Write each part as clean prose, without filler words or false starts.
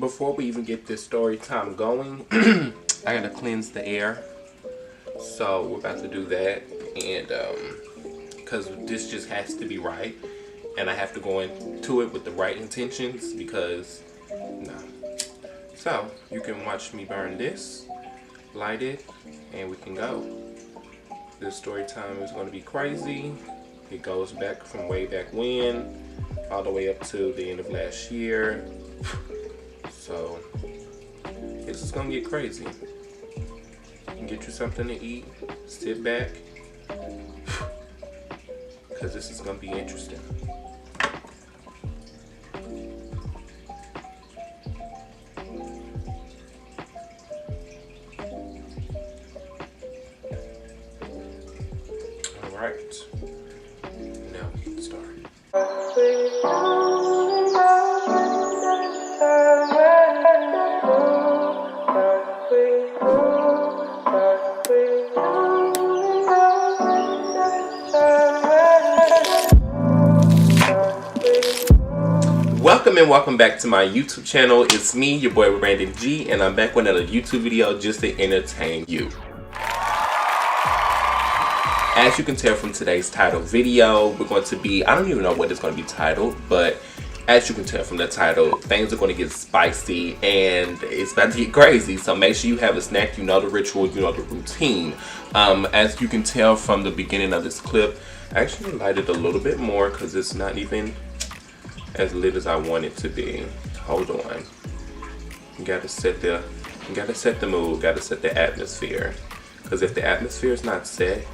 Before we even get this story time going, I gotta cleanse the air. So we're about to do that, and because this just has to be right, and I have to go into it with the right intentions because So you can watch me burn this, light it, and we can go. This story time is going to be crazy. It goes back from way back when, all the way up to the end of last year. So this is gonna get crazy. Get you something to eat, sit back, because this is gonna be interesting. All right, now we can start. Welcome and welcome back to my YouTube channel. It's me, your boy Brandon G, and I'm back with another YouTube video just to entertain you. As you can tell from today's title video, we're going to be, I don't even know what it's going to be titled, but as you can tell from the title, things are going to get spicy and it's about to get crazy. So make sure you have a snack, you know the ritual, you know the routine. As you can tell from the beginning of this clip, I actually light it a little bit more because it's not even as lit as I want it to be. Hold on. You gotta set the mood, gotta set the atmosphere. Because if the atmosphere is not set,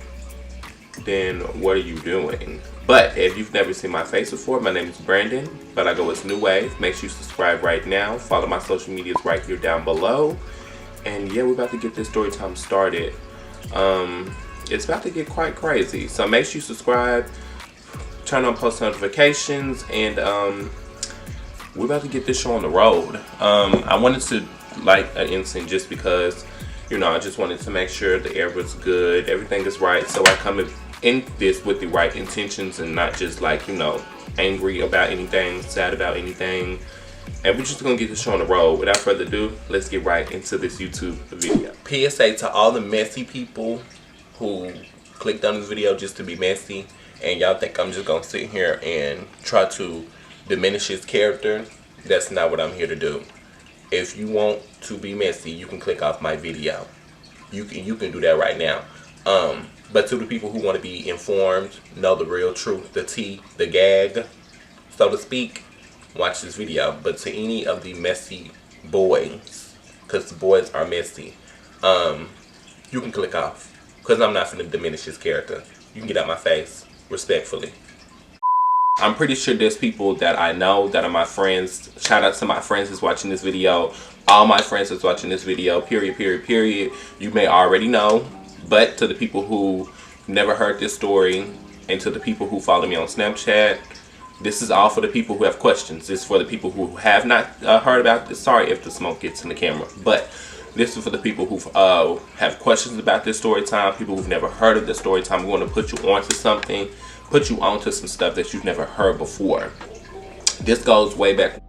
then what are you doing? But if you've never seen my face before, my name is Brandon, but I go as New Wave. Make sure you subscribe right now. Follow my social medias right here down below. And yeah, we're about to get this story time started. It's about to get quite crazy. So make sure you subscribe, turn on post notifications, and we're about to get this show on the road. I wanted to light an incense just because, you know, I just wanted to make sure the air was good, everything is right, so I come in this with the right intentions and not just like, you know, angry about anything, sad about anything. And we're just gonna get this show on the road. Without further ado, let's get right into this YouTube video. PSA to all the messy people who clicked on this video just to be messy, and y'all think I'm just gonna sit here and try to diminish his character. That's not what I'm here to do. If you want to be messy, you can click off my video. You can do that right now. But to the people who want to be informed, know the real truth, the tea, the gag, so to speak, watch this video. But to any of the messy boys, because the boys are messy, you can click off, because I'm not finna diminish his character. You can get out my face, respectfully. I'm pretty sure there's people that I know that are my friends. Shout out to my friends that's watching this video. All my friends that's watching this video, period. You may already know, but to the people who never heard this story, and to the people who follow me on Snapchat, this is all for the people who have questions. This is for the people who have not heard about this. Sorry if the smoke gets in the camera, but this is for the people who have questions about this story time, people who've never heard of this story time. We want to put you onto something, put you onto some stuff that you've never heard before. This goes way back.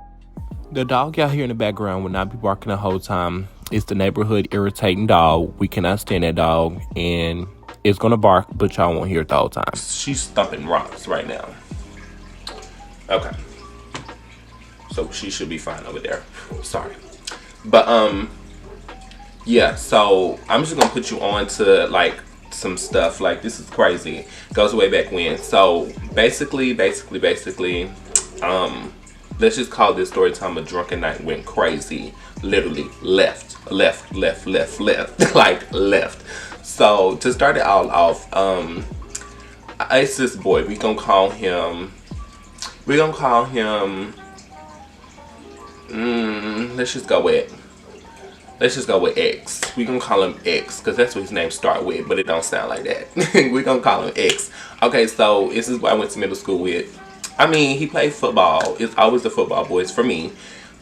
The dog out here in the background will not be barking the whole time. It's the neighborhood irritating dog. We cannot stand that dog, and it's gonna bark, but y'all won't hear it the whole time. She's thumping rocks right now. Okay, so she should be fine over there. Sorry, but yeah. So I'm just gonna put you on to like some stuff. Like, this is crazy. Goes way back when. So basically, let's just call this story time a drunken night went crazy. Literally left, like left. So to start it all off, it's this boy. We're gonna call him let's just go with X. We're gonna call him X because that's what his name start with, but it don't sound like that. We're gonna call him X. Okay, so this is what I went to middle school with. I mean, he played football. It's always the football boys for me.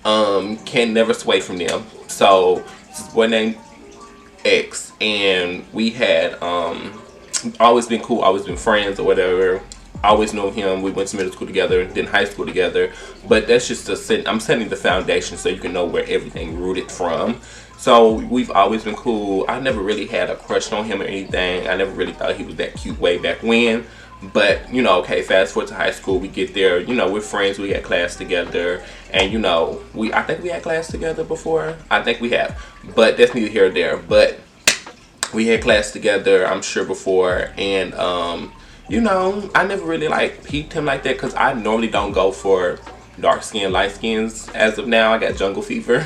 Can never sway from them. So this boy named X, and we had always been cool, always been friends or whatever. always know him. We went to middle school together, then high school together. But that's just I'm setting the foundation so you can know where everything rooted from. So we've always been cool. I never really had a crush on him or anything. I never really thought he was that cute way back when. But, you know, okay, fast forward to high school, we get there, you know, we're friends, we had class together, and, you know, I think we had class together before. I think we have, but that's neither here or there. But we had class together, I'm sure, before, and, you know, I never really, like, peeped him like that, because I normally don't go for dark skin, light skins. As of now, I got jungle fever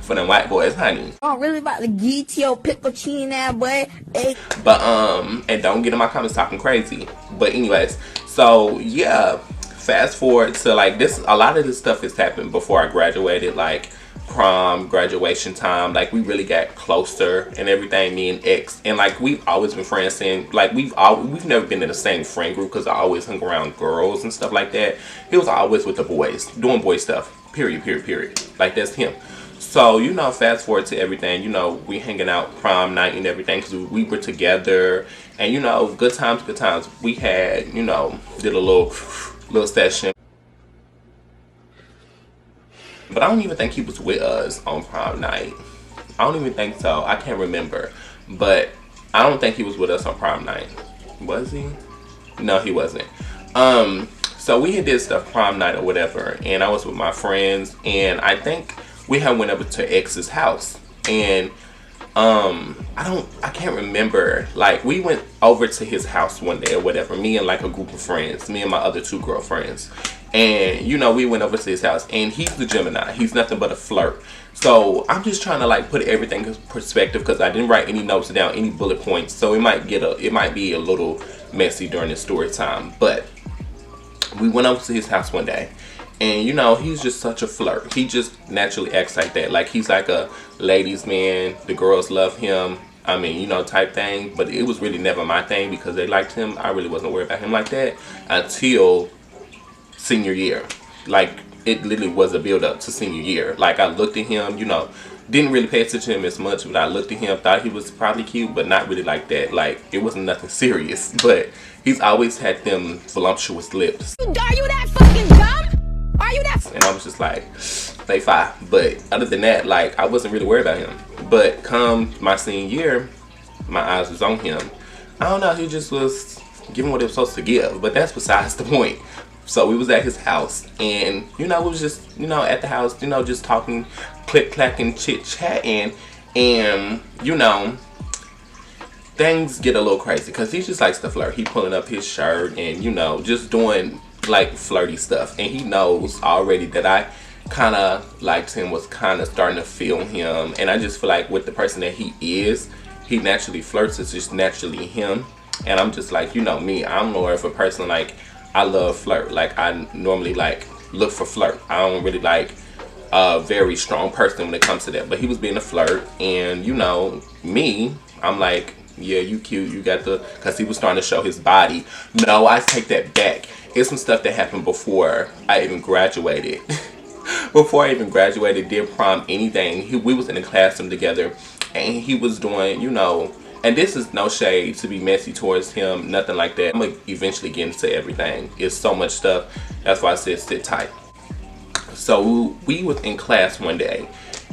for them white boys, honey. I'm really about to get your pickle chin now, boy. Hey. But and don't get in my comments talking crazy. But anyways, so yeah, fast forward to like this. A lot of this stuff has happened before I graduated, like prom, graduation time. Like we really got closer and everything. Me and X, and like we've always been friends. Saying like we've never been in the same friend group because I always hung around girls and stuff like that. He was always with the boys, doing boy stuff. Period. Like that's him. So, you know, fast forward to everything, you know, we hanging out prom night and everything because we were together. And, you know, good times. We had, you know, did a little session. But I don't even think he was with us on prom night. I don't even think so. I can't remember. But I don't think he was with us on prom night. Was he? No, he wasn't. So we had did stuff prom night or whatever. And I was with my friends. And I think we had went over to X's house, and I can't remember. Like we went over to his house one day or whatever. Me and like a group of friends, me and my other two girlfriends, and you know we went over to his house. And he's the Gemini. He's nothing but a flirt. So I'm just trying to like put everything in perspective because I didn't write any notes down, any bullet points. So it might be a little messy during the story time. But we went over to his house one day. And you know, he's just such a flirt. He just naturally acts like that. Like he's like a ladies man. The girls love him. I mean, you know, type thing. But it was really never my thing because they liked him. I really wasn't worried about him like that until senior year. Like it literally was a build up to senior year. Like I looked at him, you know, didn't really pay attention to him as much, but I looked at him, thought he was probably cute, but not really like that. Like it wasn't nothing serious. But he's always had them voluptuous lips. Are you that fucking dumb? Are you that? And I was just like, they fine. But other than that, like I wasn't really worried about him. But come my senior year, my eyes was on him. I don't know, he just was giving what he was supposed to give. But that's besides the point. So we was at his house, and you know, we was just, you know, at the house, you know, just talking, click clacking, chit chatting, and you know, things get a little crazy because he just likes to flirt. He pulling up his shirt and you know, just doing like flirty stuff, and he knows already that I kind of liked him, was kind of starting to feel him, and I just feel like with the person that he is, he naturally flirts. It's just naturally him, and I'm just like, you know me, I'm more of a person like I love flirt. Like I normally like look for flirt. I don't really like a very strong person when it comes to that, but he was being a flirt, and you know me, I'm like, yeah, you cute, you got the, because he was starting to show his body. No, I take that back. It's some stuff that happened before I even graduated. Before I even graduated, did prom, anything. We was in the classroom together, and he was doing, you know, and this is no shade to be messy towards him, nothing like that. I'm gonna eventually get into everything. It's so much stuff. That's why I said sit tight. So we was in class one day,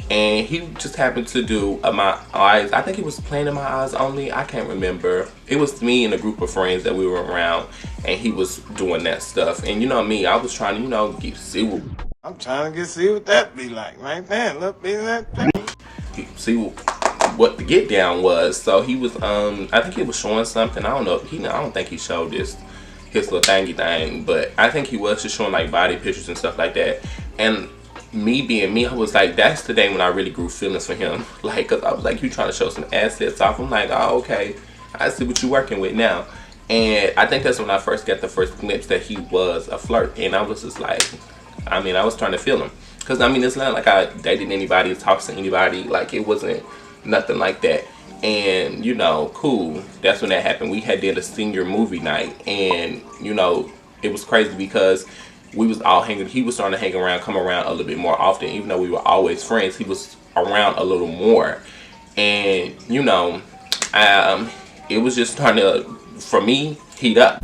and he just happened to do my eyes. I think he was playing in my eyes only. I can't remember. It was me and a group of friends that we were around, and he was doing that stuff. And you know me, I was trying to, you know, see what. I'm trying to see what that be like right there. Look, be that thing. See what the get down was. So he was, I think he was showing something. I don't know. I don't think he showed his little thingy thing, but I think he was just showing like body pictures and stuff like that. And me being me, I was like, that's the day when I really grew feelings for him. Like, cause I was like, you trying to show some assets off. I'm like, oh, okay, I see what you're working with now. And I think that's when I first got the first glimpse that he was a flirt. And I was just like, I mean, I was trying to feel him. Cause I mean, it's not like I dated anybody, talked to anybody. Like it wasn't nothing like that. And you know, cool. That's when that happened. We had did a senior movie night, and you know, it was crazy because we was all hanging. He was starting to hang around, come around a little bit more often. Even though we were always friends, he was around a little more. And you know, it was just starting to, for me, heat up.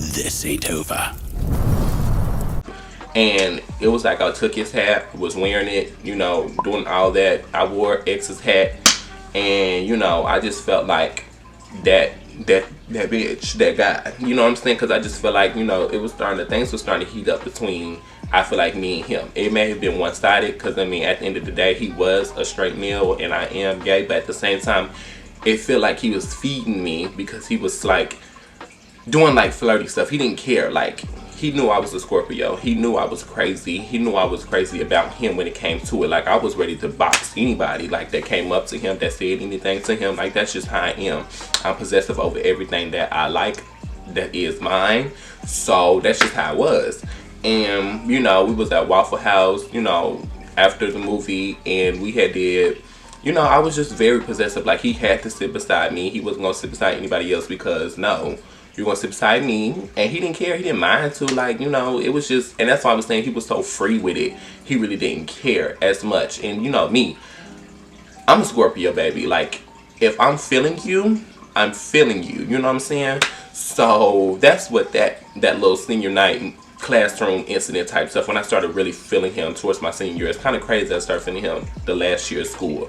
This ain't over. And it was like I took his hat, was wearing it, you know, doing all that. I wore X's hat, and you know, I just felt like that bitch, that guy, you know what I'm saying? Because I just felt like, you know, things were starting to heat up between, I feel like, me and him. It may have been one-sided, because I mean, at the end of the day, he was a straight male and I am gay, but at the same time, it felt like he was feeding me, because he was like doing like flirty stuff. He didn't care. Like, he knew I was a Scorpio. He knew I was crazy. He knew I was crazy about him when it came to it. Like, I was ready to box anybody like that came up to him, that said anything to him. Like, that's just how I am. I'm possessive over everything that I like, that is mine. So that's just how I was. And you know, we was at Waffle House, you know, after the movie, and we had did, you know, I was just very possessive. Like, he had to sit beside me. He wasn't gonna sit beside anybody else, because no, you're gonna sit beside me. And he didn't care. He didn't mind to. Like, you know, it was just, and that's why I was saying he was so free with it. He really didn't care as much. And you know me, I'm a Scorpio, baby. Like, if I'm feeling you, I'm feeling you. You know what I'm saying? So that's what that little senior night classroom incident type stuff, when I started really feeling him towards my senior year. It's kind of crazy that I started feeling him the last year of school.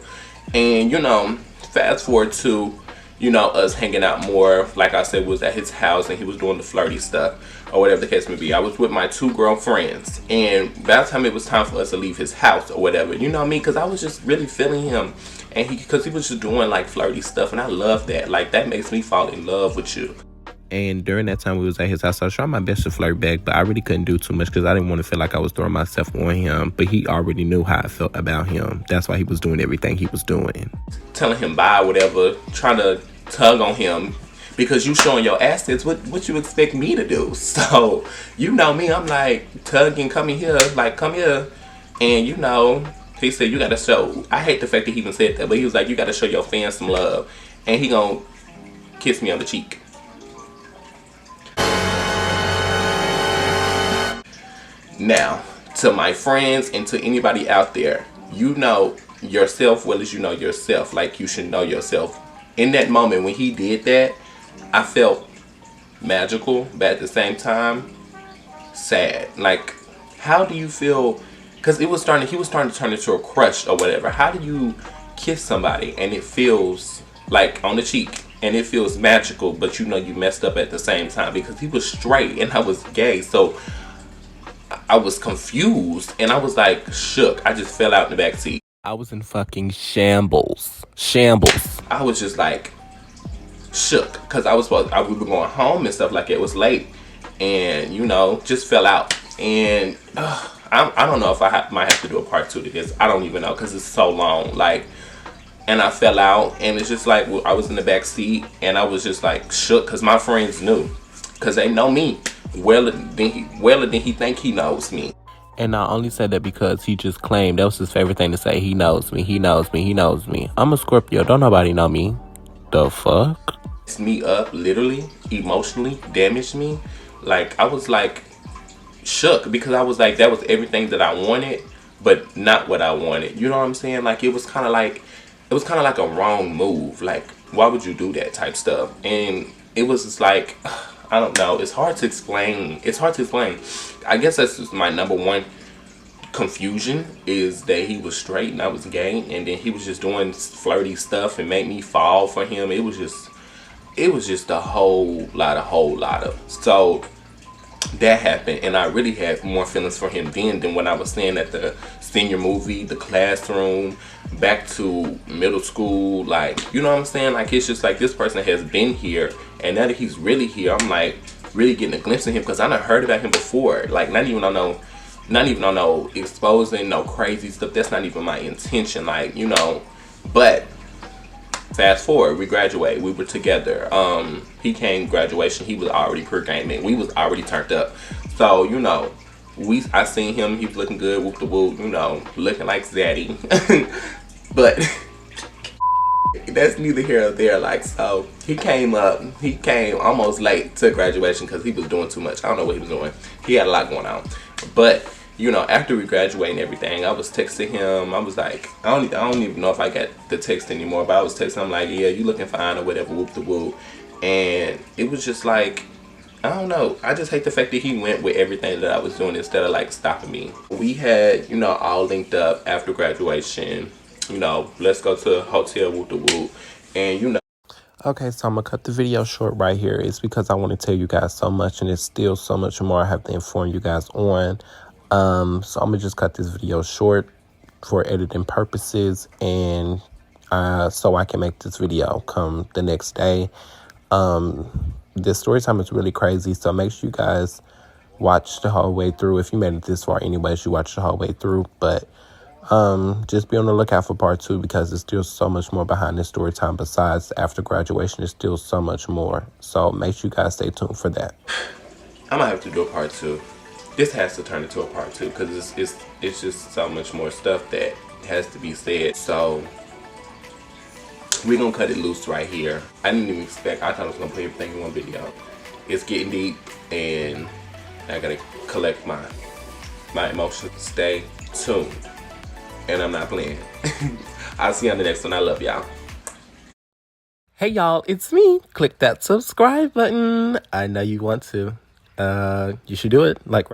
And you know, fast forward to, you know, us hanging out more. Like I said, was at his house and he was doing the flirty stuff, or whatever the case may be. I was with my 2 girlfriends, and by the time it was time for us to leave his house or whatever, you know what I mean, because I was just really feeling him, and because he was just doing like flirty stuff, and I love that. Like, that makes me fall in love with you. And during that time we was at his house, I was trying my best to flirt back, but I really couldn't do too much because I didn't want to feel like I was throwing myself on him. But he already knew how I felt about him. That's why he was doing everything he was doing. Telling him bye, whatever, trying to tug on him, because you showing your assets. What you expect me to do? So, you know me, I'm like, tugging, coming here, like, come here. And you know, he said, you gotta show, I hate the fact that he even said that, but he was like, you gotta show your fans some love. And he gonna kiss me on the cheek. Now, to my friends and to anybody out there, you know yourself well as you know yourself. Like, you should know yourself. In that moment when he did that, I felt magical, but at the same time, sad. Like, how do you feel? Because he was starting to turn into a crush or whatever. How do you kiss somebody and it feels like on the cheek and it feels magical, but you know you messed up at the same time? Because he was straight and I was gay, so I was confused and I was like shook. I just fell out in the back seat. I was in fucking shambles. I was just like shook, because we were going home and stuff like that. It was late, and you know, just fell out. And I don't know if I might have to do a part 2 to this. I don't even know, because it's so long. Like, and I fell out, and it's just like, I was in the back seat and I was just like shook, because my friends knew, because they know me well than he think he knows me. And I only said that because he just claimed that was his favorite thing to say. He knows me. He knows me. He knows me. I'm a Scorpio. Don't nobody know me. The fuck? It's me up, literally, emotionally damaged me. Like, I was like shook, because I was like, that was everything that I wanted, but not what I wanted. You know what I'm saying? Like, it was kind of like a wrong move. Like, why would you do that type stuff? And it was just like, I don't know. It's hard to explain. I guess that's just my number one confusion, is that he was straight and I was gay, and then he was just doing flirty stuff and made me fall for him. It was just a whole lot of. So that happened, and I really had more feelings for him then than when I was saying at the senior movie, the classroom, back to middle school. Like, you know what I'm saying? Like, it's just like, this person has been here, and now that he's really here, I'm like really getting a glimpse of him, because I done heard about him before. Like, not even on no exposing, no crazy stuff. That's not even my intention. Like, you know. But fast forward, we graduate. We were together. He came graduation. He was already pre-gaming. We was already turned up. So, you know, I seen him. He was looking good. Whoop the whoop. You know, looking like Zaddy. But that's neither here or there. Like, so he came almost late to graduation because he was doing too much. I don't know what he was doing. He had a lot going on. But you know, after we graduate and everything, I was texting him. I was like, I don't even know if I got the text anymore, but I was texting him like, yeah, you looking fine or whatever, whoop the whoop. And it was just like, I don't know. I just hate the fact that he went with everything that I was doing instead of like stopping me. We had, you know, all linked up after graduation. You know, let's go to a hotel, whoop the whoop. And you know. Okay, so I'm gonna cut the video short right here. It's because I want to tell you guys so much, and there's still so much more I have to inform you guys on. So I'm gonna just cut this video short for editing purposes, and so I can make this video come the next day. This story time is really crazy, so make sure you guys watch the whole way through. If you made it this far anyways, you watch the whole way through. But just be on the lookout for part 2, because there's still so much more behind this story time. Besides after graduation, there's still so much more. So make sure you guys stay tuned for that. I might have to do a part 2. This has to turn into a part 2 because it's just so much more stuff that has to be said. So we're gonna cut it loose right here. I didn't even expect. I thought I was gonna put everything in one video. It's getting deep, and I gotta collect my emotions. Stay tuned, and I'm not playing. I'll see you on the next one. I love y'all. Hey y'all, it's me. Click that subscribe button. I know you want to. You should do it. Like.